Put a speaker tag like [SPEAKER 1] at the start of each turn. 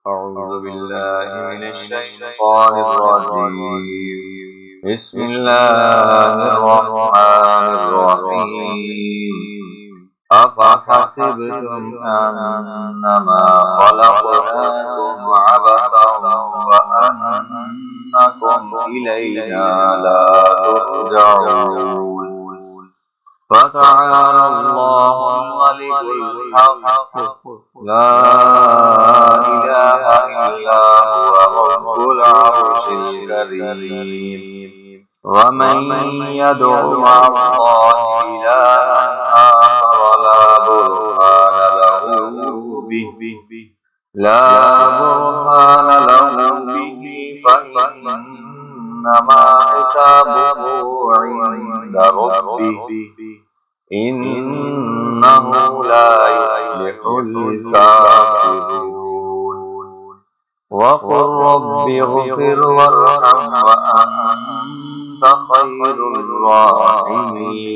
[SPEAKER 1] أعوذ بالله من الشيطان الرجيم. بسم الله الرحمن الرحيم. أفحسبتم أنما خلقناكم عبثا وأنكم إلينا لا ترجعون. فتعالى الله الملك الحق، لا إله إلا هو رب العرش الكريم. ومن يدع مع الله إلها آخر لا برهان له به فإنما حسابه عند ربه، إنه لا يفلح الكافرون. وقل رب اغفر وارحم وأنت خير الراحمين.